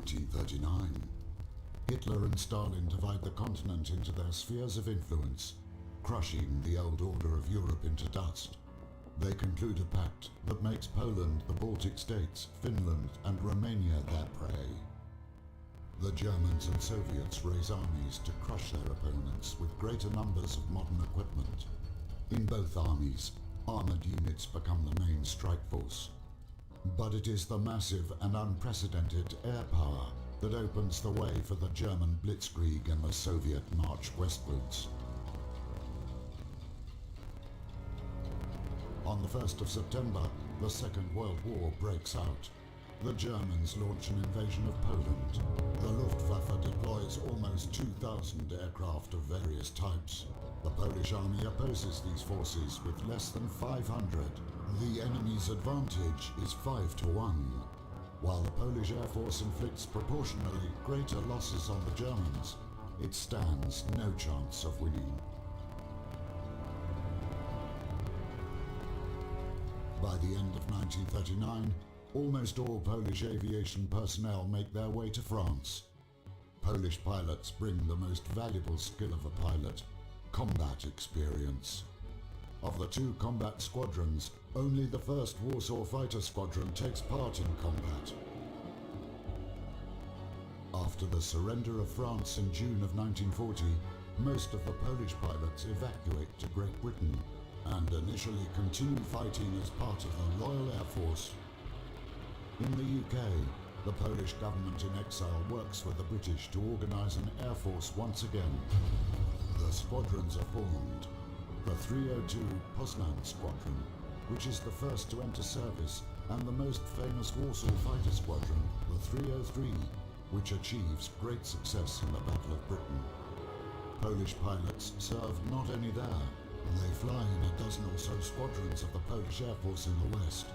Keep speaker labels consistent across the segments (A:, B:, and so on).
A: 1939. Hitler and Stalin divide the continent into their spheres of influence, crushing the old order of Europe into dust. They conclude a pact that makes Poland, the Baltic states, Finland, and Romania their prey. The Germans and Soviets raise armies to crush their opponents with greater numbers of modern equipment. In both armies, armored units become the main strike force. But it is the massive and unprecedented air power that opens the way for the German blitzkrieg and the Soviet march westwards. On the 1st of September, the Second World War breaks out. The Germans launch an invasion of Poland. The Luftwaffe deploys almost 2,000 aircraft of various types. The Polish army opposes these forces with less than 500. The enemy's advantage is 5-1. While the Polish Air Force inflicts proportionally greater losses on the Germans, it stands no chance of winning. By the end of 1939, almost all Polish aviation personnel make their way to France. Polish pilots bring the most valuable skill of a pilot: combat experience. Of the two combat squadrons, only the 1st Warsaw Fighter Squadron takes part in combat. After the surrender of France in June of 1940, most of the Polish pilots evacuate to Great Britain and initially continue fighting as part of the Royal Air Force. In the UK, the Polish government in exile works with the British to organise an air force once again. The squadrons are formed. The 302 Poznan Squadron, which is the first to enter service, and the most famous Warsaw Fighter Squadron, the 303, which achieves great success in the Battle of Britain. Polish pilots serve not only there, they fly in a dozen or so squadrons of the Polish Air Force in the West.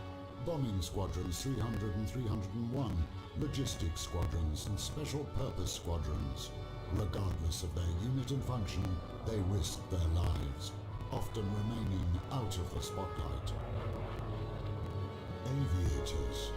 A: Bombing squadrons 300 and 301, logistics squadrons and special purpose squadrons. Regardless of their unit and function, they risk their lives, often remaining out of the spotlight. Aviators.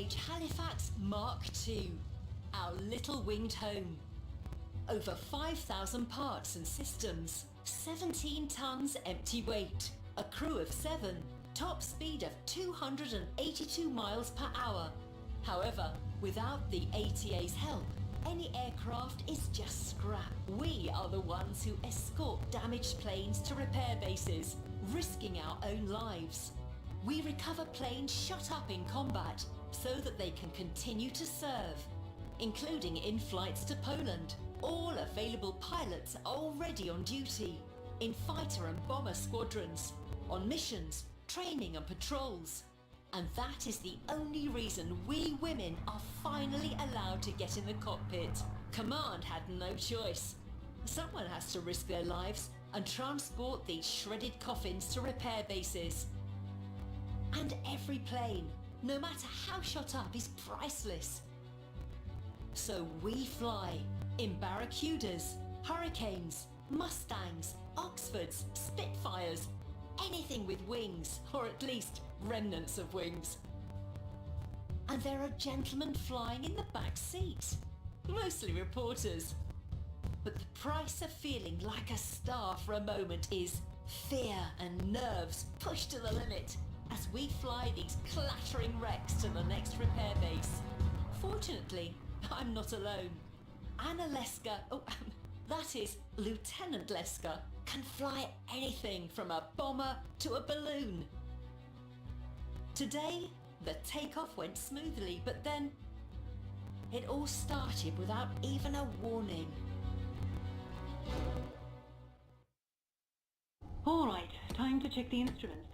B: stage Halifax Mark II, our little winged home. Over 5,000 parts and systems, 17 tons empty weight, a crew of 7, top speed of 282 miles per hour. However, without the ATA's help, any aircraft is just scrap. We are the ones who escort damaged planes to repair bases, risking our own lives. We recover planes shot up in combat so that they can continue to serve, including in flights to Poland. All available pilots are already on duty, in fighter and bomber squadrons, on missions, training and patrols. And that is the only reason we women are finally allowed to get in the cockpit. Command had no choice. Someone has to risk their lives and transport these shredded coffins to repair bases. And every plane, no matter how shot up, is priceless. So we fly in Barracudas, Hurricanes, Mustangs, Oxfords, Spitfires, anything with wings, or at least remnants of wings. And there are gentlemen flying in the back seat, mostly reporters. But the price of feeling like a star for a moment is fear and nerves pushed to the limit as we fly these clattering wrecks to the next repair base. Fortunately, I'm not alone. Anna Leska, that is Lieutenant Leska, can fly anything from a bomber to a balloon. Today, the takeoff went smoothly, but then it all started without even a warning.
C: All right, time to check the instruments.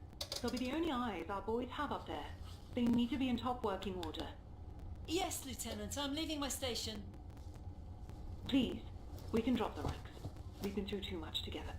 C: They'll be the only eyes our boys have up there. They need to be in top working order.
B: Yes, Lieutenant, I'm leaving my station.
C: Please, we can drop the ranks. We've been through too much together.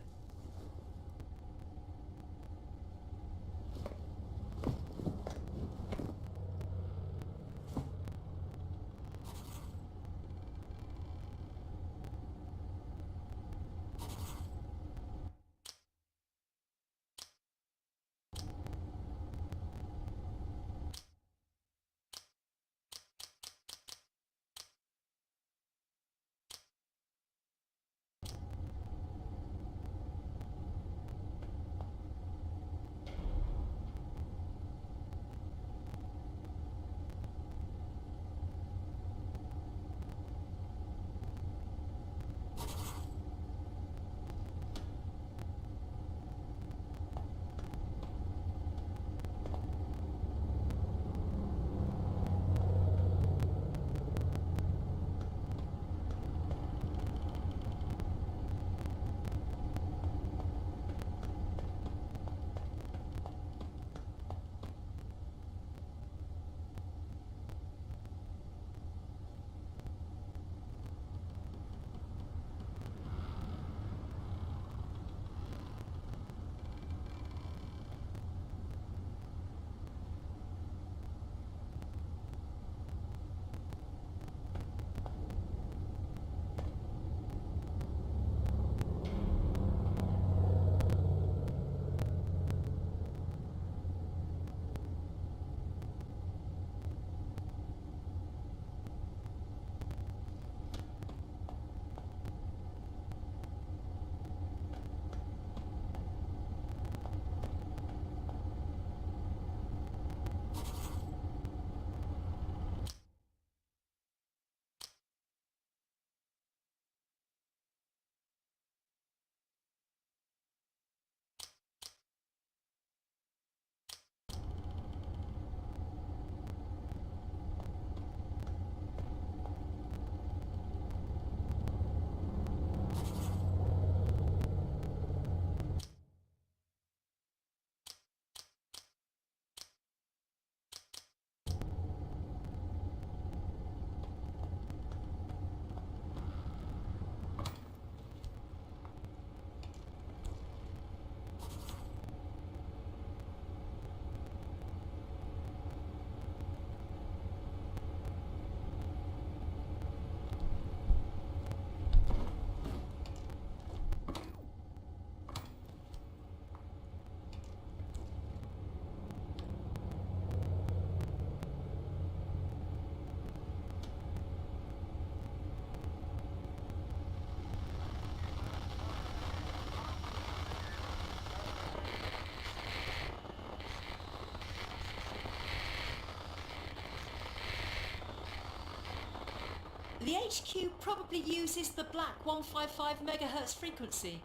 B: The HQ probably uses the black 155 megahertz frequency.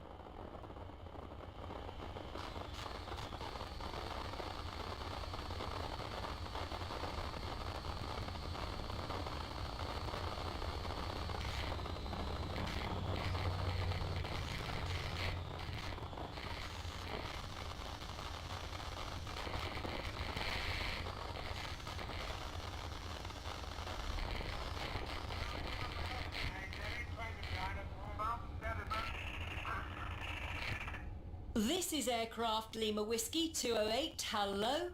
B: This is Aircraft Lima Whiskey 208, hello?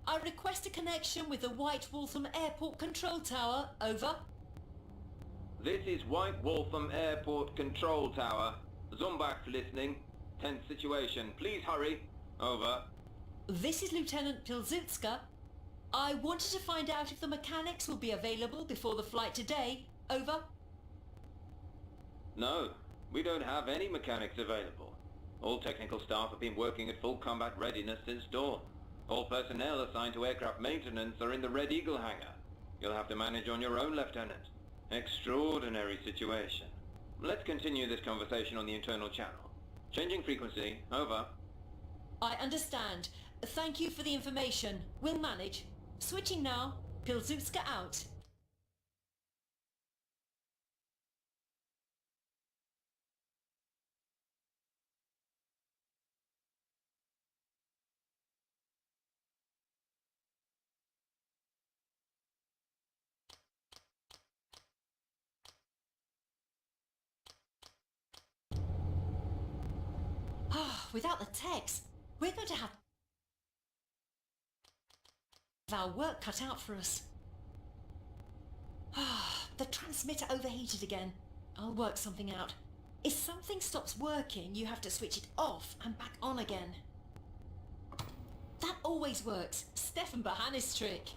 B: I request a connection with the White Waltham Airport Control Tower, over.
D: This is White Waltham Airport Control Tower. Zumbach listening. Tense situation. Please hurry. Over.
B: This is Lieutenant Pilzutska. I wanted to find out if the mechanics will be available before the flight today, over.
D: No, we don't have any mechanics available. All technical staff have been working at full combat readiness since dawn. All personnel assigned to aircraft maintenance are in the Red Eagle hangar. You'll have to manage on your own, Lieutenant. Extraordinary situation. Let's continue this conversation on the internal channel. Changing frequency, over.
B: I understand. Thank you for the information. We'll manage. Switching now. Pilzutska out. Without the techs, we're going to have our work cut out for us. The transmitter overheated again. I'll work something out. If something stops working, you have to switch it off and back on again. That always works. Stefan Bahanis' trick.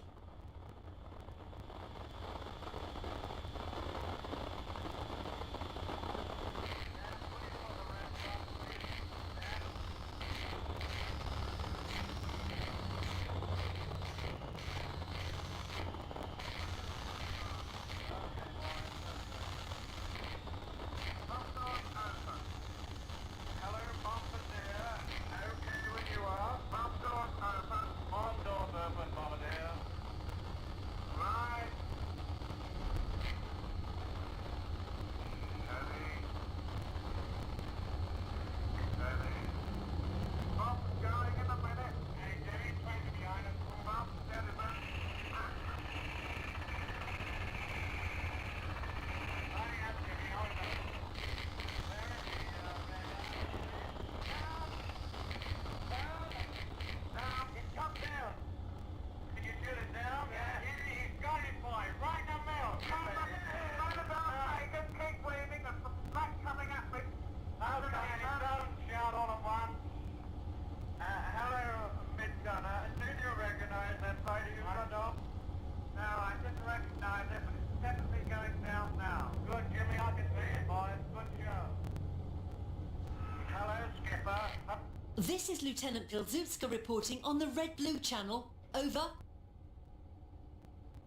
B: This is Lieutenant Pilzutska reporting on the Red-Blue channel. Over.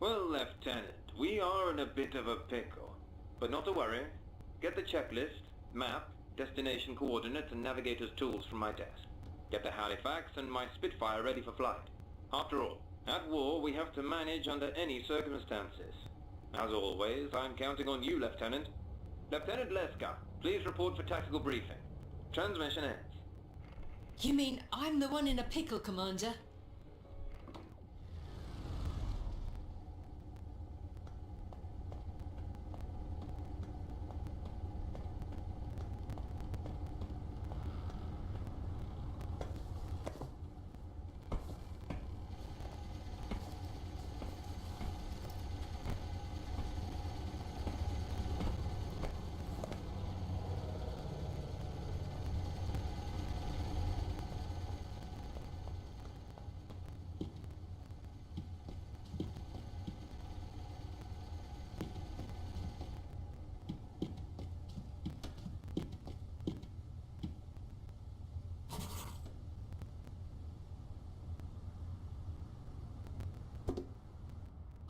D: Well, Lieutenant, we are in a bit of a pickle. But not to worry. Get the checklist, map, destination coordinates and navigator's tools from my desk. Get the Halifax and my Spitfire ready for flight. After all, at war we have to manage under any circumstances. As always, I'm counting on you, Lieutenant. Lieutenant Leska, please report for tactical briefing. Transmission ends.
B: You mean I'm the one in a pickle, Commander?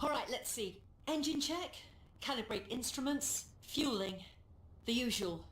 B: All right, let's see. Engine check. calibrate instruments, fueling, the usual.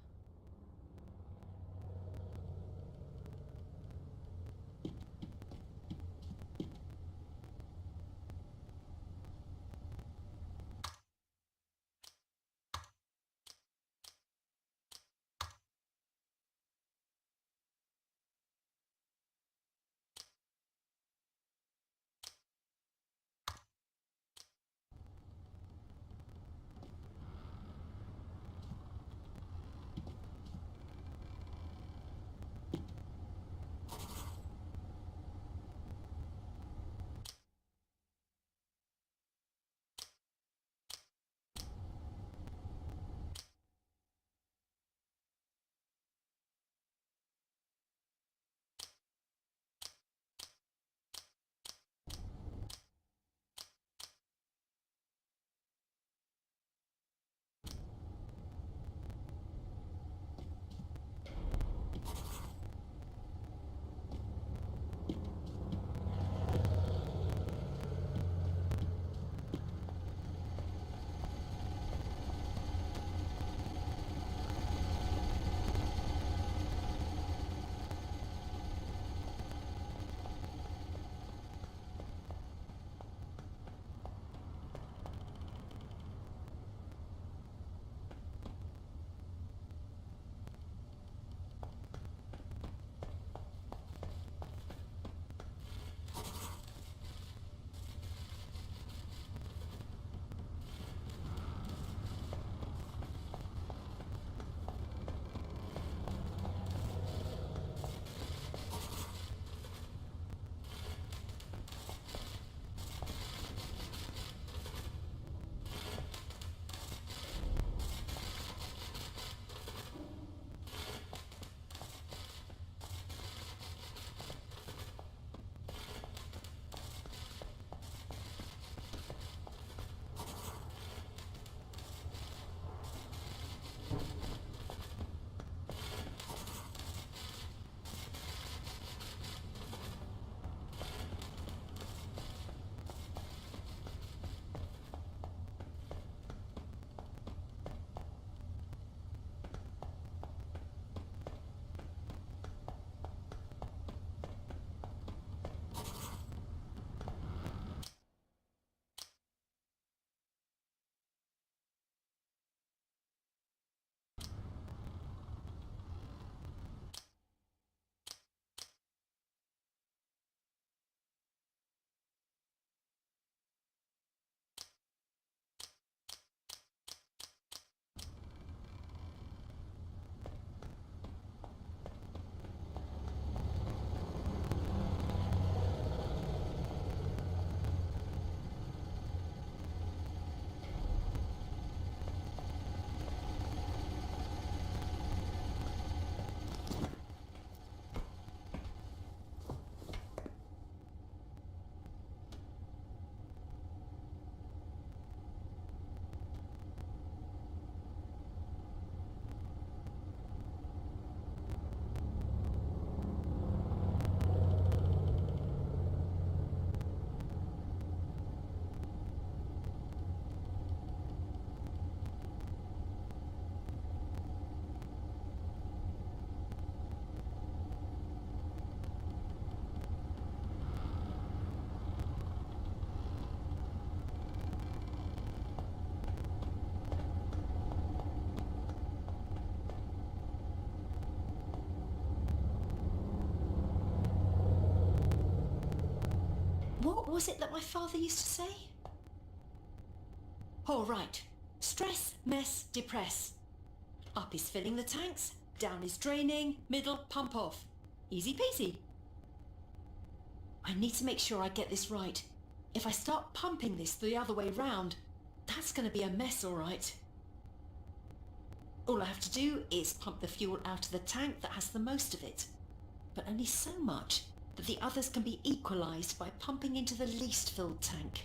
B: What was it that my father used to say? All right. Stress, mess, depress. Up is filling the tanks, down is draining, middle, pump off. Easy peasy. I need to make sure I get this right. If I start pumping this the other way round, that's going to be a mess, all right. All I have to do is pump the fuel out of the tank that has the most of it, but only so much that the others can be equalised by pumping into the least filled tank.